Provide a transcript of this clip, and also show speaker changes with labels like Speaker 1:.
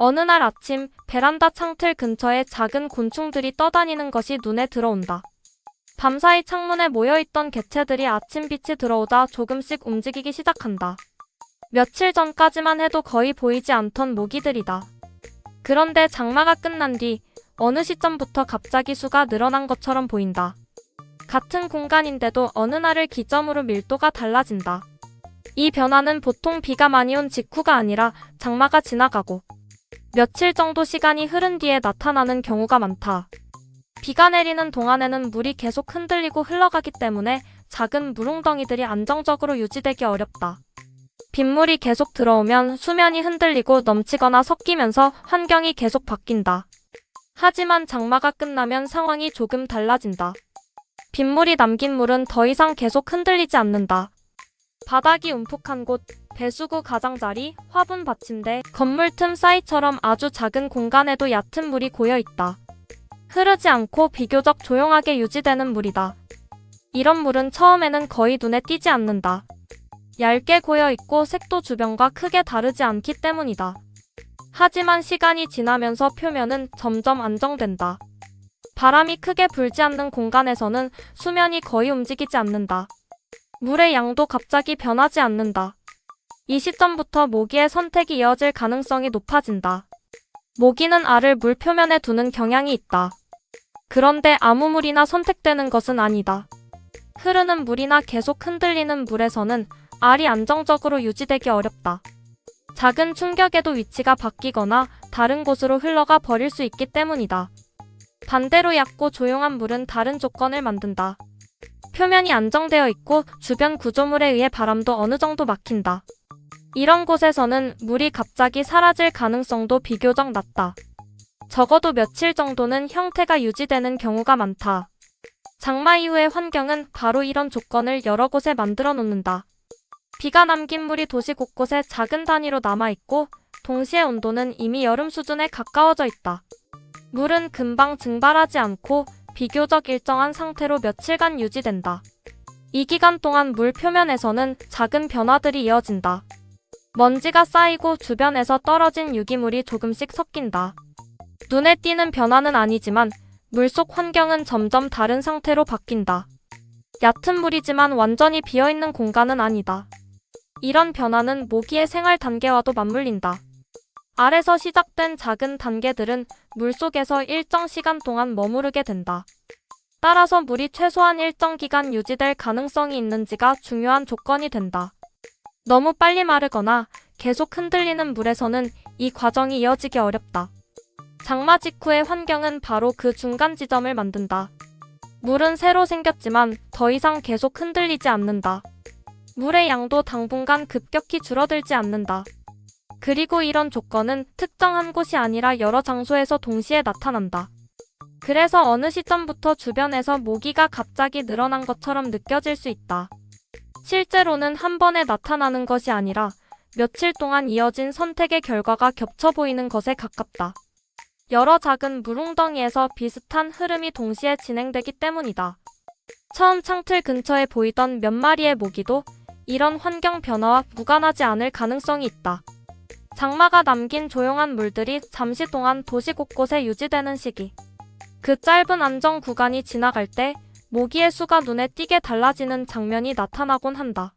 Speaker 1: 어느 날 아침 베란다 창틀 근처에 작은 곤충들이 떠다니는 것이 눈에 들어온다. 밤사이 창문에 모여있던 개체들이 아침빛이 들어오자 조금씩 움직이기 시작한다. 며칠 전까지만 해도 거의 보이지 않던 모기들이다. 그런데 장마가 끝난 뒤 어느 시점부터 갑자기 수가 늘어난 것처럼 보인다. 같은 공간인데도 어느 날을 기점으로 밀도가 달라진다. 이 변화는 보통 비가 많이 온 직후가 아니라 장마가 지나가고 며칠 정도 시간이 흐른 뒤에 나타나는 경우가 많다. 비가 내리는 동안에는 물이 계속 흔들리고 흘러가기 때문에 작은 물웅덩이들이 안정적으로 유지되기 어렵다. 빗물이 계속 들어오면 수면이 흔들리고 넘치거나 섞이면서 환경이 계속 바뀐다. 하지만 장마가 끝나면 상황이 조금 달라진다. 빗물이 남긴 물은 더 이상 계속 흔들리지 않는다. 바닥이 움푹한 곳, 배수구 가장자리, 화분 받침대, 건물 틈 사이처럼 아주 작은 공간에도 얕은 물이 고여있다. 흐르지 않고 비교적 조용하게 유지되는 물이다. 이런 물은 처음에는 거의 눈에 띄지 않는다. 얇게 고여있고 색도 주변과 크게 다르지 않기 때문이다. 하지만 시간이 지나면서 표면은 점점 안정된다. 바람이 크게 불지 않는 공간에서는 수면이 거의 움직이지 않는다. 물의 양도 갑자기 변하지 않는다. 이 시점부터 모기의 선택이 이어질 가능성이 높아진다. 모기는 알을 물 표면에 두는 경향이 있다. 그런데 아무 물이나 선택되는 것은 아니다. 흐르는 물이나 계속 흔들리는 물에서는 알이 안정적으로 유지되기 어렵다. 작은 충격에도 위치가 바뀌거나 다른 곳으로 흘러가 버릴 수 있기 때문이다. 반대로 얕고 조용한 물은 다른 조건을 만든다. 표면이 안정되어 있고 주변 구조물에 의해 바람도 어느 정도 막힌다. 이런 곳에서는 물이 갑자기 사라질 가능성도 비교적 낮다. 적어도 며칠 정도는 형태가 유지되는 경우가 많다. 장마 이후의 환경은 바로 이런 조건을 여러 곳에 만들어 놓는다. 비가 남긴 물이 도시 곳곳에 작은 단위로 남아있고 동시에 온도는 이미 여름 수준에 가까워져 있다. 물은 금방 증발하지 않고 비교적 일정한 상태로 며칠간 유지된다. 이 기간 동안 물 표면에서는 작은 변화들이 이어진다. 먼지가 쌓이고 주변에서 떨어진 유기물이 조금씩 섞인다. 눈에 띄는 변화는 아니지만 물속 환경은 점점 다른 상태로 바뀐다. 얕은 물이지만 완전히 비어있는 공간은 아니다. 이런 변화는 모기의 생활 단계와도 맞물린다. 알에서 시작된 작은 단계들은 물속에서 일정 시간 동안 머무르게 된다. 따라서 물이 최소한 일정 기간 유지될 가능성이 있는지가 중요한 조건이 된다. 너무 빨리 마르거나 계속 흔들리는 물에서는 이 과정이 이어지기 어렵다. 장마 직후의 환경은 바로 그 중간 지점을 만든다. 물은 새로 생겼지만 더 이상 계속 흔들리지 않는다. 물의 양도 당분간 급격히 줄어들지 않는다. 그리고 이런 조건은 특정한 곳이 아니라 여러 장소에서 동시에 나타난다. 그래서 어느 시점부터 주변에서 모기가 갑자기 늘어난 것처럼 느껴질 수 있다. 실제로는 한 번에 나타나는 것이 아니라 며칠 동안 이어진 선택의 결과가 겹쳐 보이는 것에 가깝다. 여러 작은 물웅덩이에서 비슷한 흐름이 동시에 진행되기 때문이다. 처음 창틀 근처에 보이던 몇 마리의 모기도 이런 환경 변화와 무관하지 않을 가능성이 있다. 장마가 남긴 조용한 물들이 잠시 동안 도시 곳곳에 유지되는 시기. 그 짧은 안정 구간이 지나갈 때 모기의 수가 눈에 띄게 달라지는 장면이 나타나곤 한다.